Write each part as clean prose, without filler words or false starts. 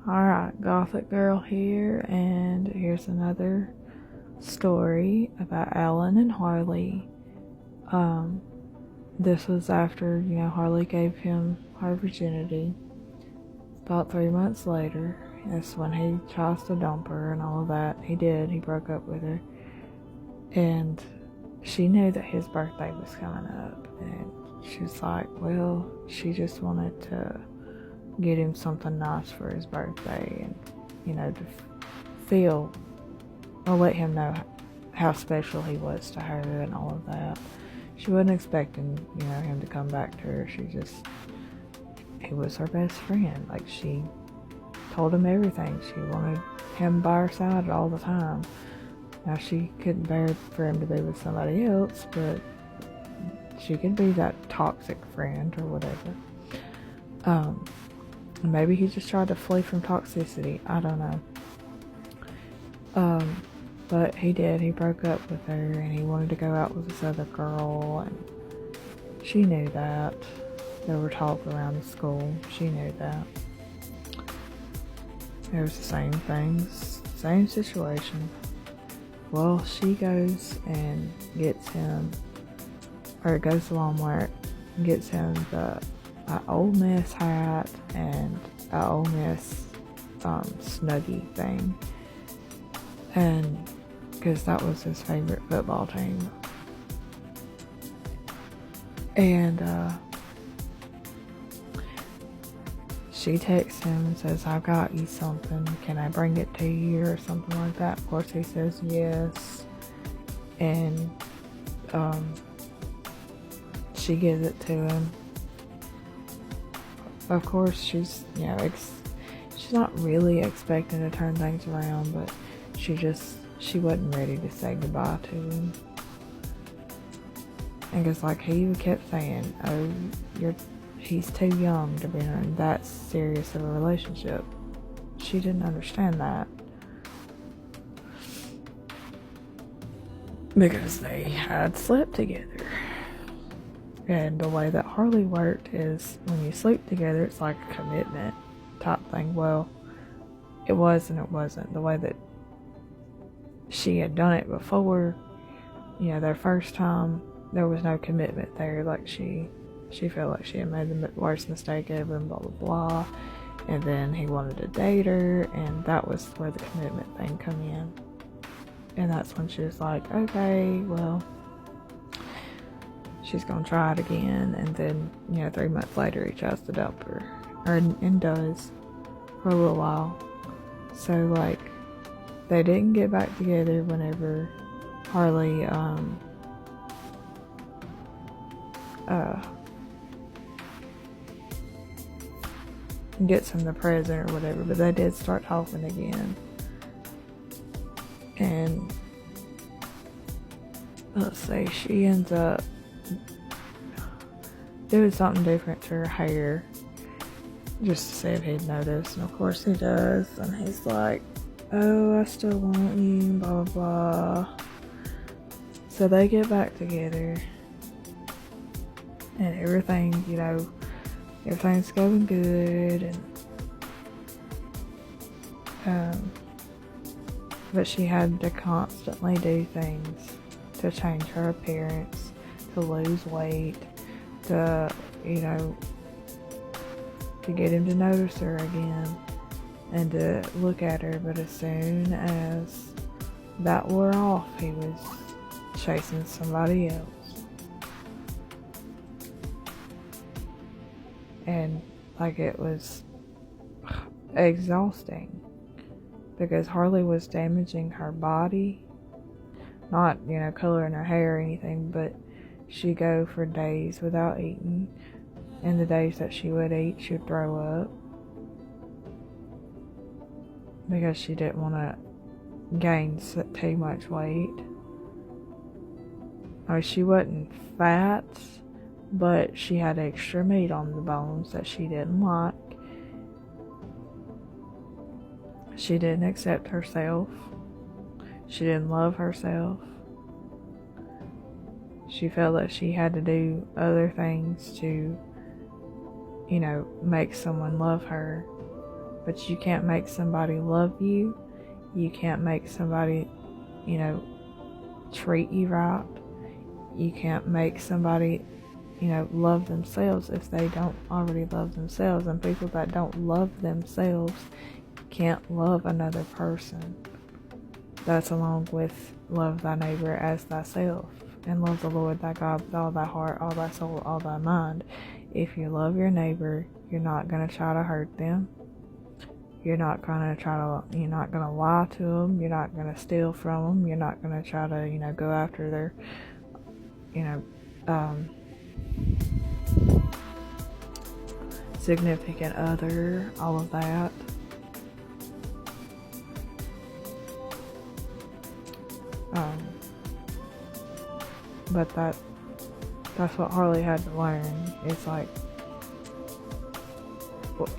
Alright, Gothic Girl here, and here's another story about Alan and Harley. This was after, Harley gave him her virginity. About 3 months later, that's when he tries to dump her and all of that. He broke up with her. And she knew that his birthday was coming up, and she was like, well, she just wanted to get him something nice for his birthday and, to feel or let him know how special he was to her and all of that. She wasn't expecting, him to come back to her. He was her best friend. Like, she told him everything. She wanted him by her side all the time. Now, she couldn't bear for him to be with somebody else, but she could be that toxic friend or whatever. Maybe he just tried to flee from toxicity. I don't know. But he did. He broke up with her and he wanted to go out with this other girl, and she knew that. There were talk around the school. She knew that. It was the same things, same situation. Well, she goes and gets him, or goes to Walmart and gets him an Ole Miss hat and an Ole Miss Snuggie thing. And because that was his favorite football team. And she texts him and says, I got you something. Can I bring it to you? Or something like that. Of course, he says yes. And she gives it to him. Of course, she's, she's not really expecting to turn things around, but she wasn't ready to say goodbye to him. And it's like he kept saying, oh, he's too young to be in that serious of a relationship. She didn't understand that. Because they had slept together. And the way that Harley worked is when you sleep together, it's like a commitment type thing. Well, it was and it wasn't. The way that she had done it before, their first time, there was no commitment there. Like, she felt like she had made the worst mistake ever and blah, blah, blah. And then he wanted to date her, and that was where the commitment thing come in. And that's when she was like, okay, well, she's gonna try it again. And then, 3 months later, he tries to dump her. And does. For a little while. So, like, they didn't get back together whenever Harley, gets him the present or whatever, but they did start talking again. And let's see, she ends up doing something different to her hair just to see if he'd notice, and of course he does, and he's like, oh, I still want you, blah blah blah. So they get back together and everything, everything's going good, and but she had to constantly do things to change her appearance, to lose weight, to get him to notice her again and to look at her. But as soon as that wore off, he was chasing somebody else. And like, it was exhausting because Harley was damaging her body, not coloring her hair or anything, but she'd go for days without eating, and the days that she would eat, she would throw up because she didn't want to gain too much weight. I mean, she wasn't fat, but she had extra meat on the bones that she didn't like. She didn't accept herself. She didn't love herself. She felt that she had to do other things to, make someone love her. But you can't make somebody love you. You can't make somebody, treat you right. You can't make somebody, love themselves if they don't already love themselves. And people that don't love themselves can't love another person. That's along with love thy neighbor as thyself, and love the Lord thy God with all thy heart, all thy soul, all thy mind. If you love your neighbor, you're not going to try to hurt them. You're not going to lie to them. You're not going to steal from them. You're not going to try to, go after their, significant other, all of that. But that's what Harley had to learn. It's like,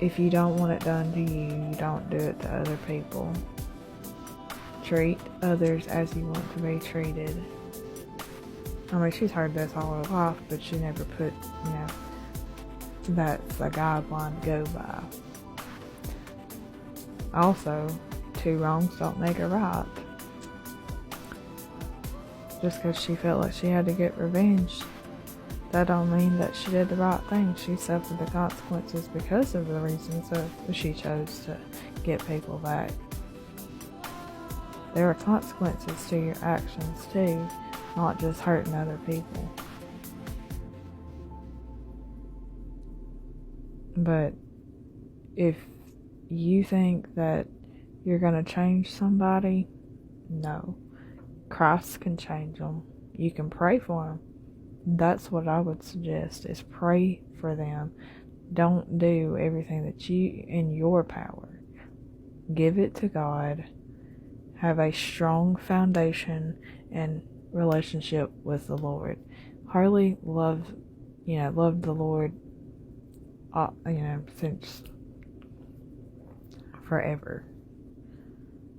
if you don't want it done to you, you don't do it to other people. Treat others as you want to be treated. I mean, she's heard this all her life, but she never put, that's a guideline to go by. Also, 2 wrongs don't make a right. Just because she felt like she had to get revenge, that don't mean that she did the right thing. She suffered the consequences because of the reasons that she chose to get people back. There are consequences to your actions too, not just hurting other people. But if you think that you're going to change somebody, no. Christ can change them. You can pray for them. That's what I would suggest, is pray for them. Don't do everything that you in your power. Give it to God. Have a strong foundation and relationship with the Lord. Harley loved the Lord, since forever.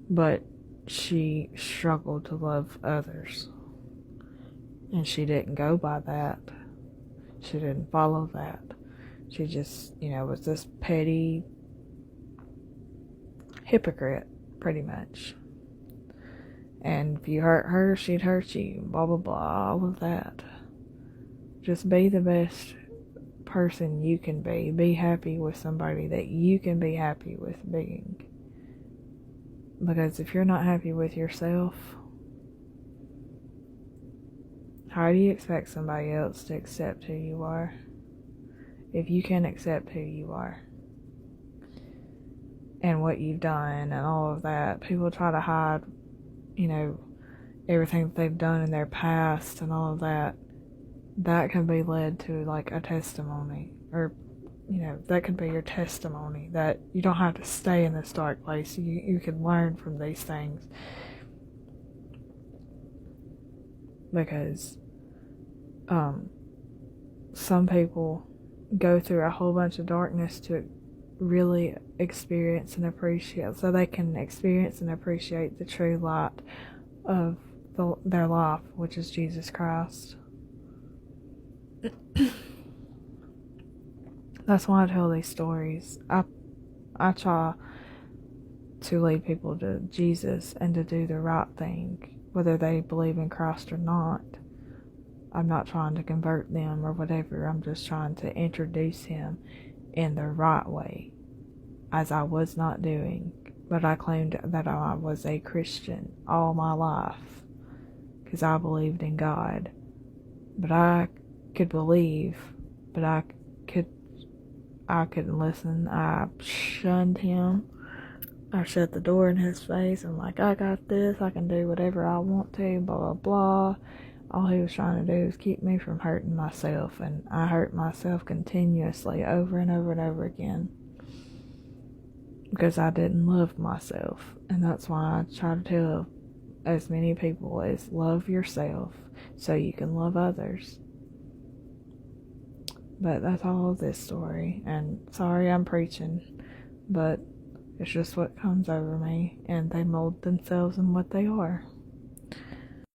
But she struggled to love others. And she didn't go by that. She didn't follow that. She just, was this petty hypocrite, pretty much. And if you hurt her, she'd hurt you. Blah, blah, blah, all of that. Just be the best person you can be. Be happy with somebody that you can be happy with being. Because if you're not happy with yourself, how do you expect somebody else to accept who you are? If you can't accept who you are and what you've done and all of that, people try to hide, everything that they've done in their past and all of that. That can be led to like a testimony, or that could be your testimony, that you don't have to stay in this dark place. You can learn from these things. Because some people go through a whole bunch of darkness to really experience and appreciate, so they can experience and appreciate the true light of their life, which is Jesus Christ. That's why I tell these stories. I try to lead people to Jesus and to do the right thing, whether they believe in Christ or not. I'm not trying to convert them or whatever. I'm just trying to introduce him in the right way, as I was not doing. But I claimed that I was a Christian all my life because I believed in God. But I could believe, but I couldn't listen. I shunned him. I shut the door in his face. I'm like, I got this. I can do whatever I want to, blah, blah, blah. All he was trying to do is keep me from hurting myself. And I hurt myself continuously over and over and over again. Because I didn't love myself. And that's why I try to tell as many people as love yourself so you can love others. But that's all of this story. And sorry I'm preaching, but it's just what comes over me. And they mold themselves in what they are.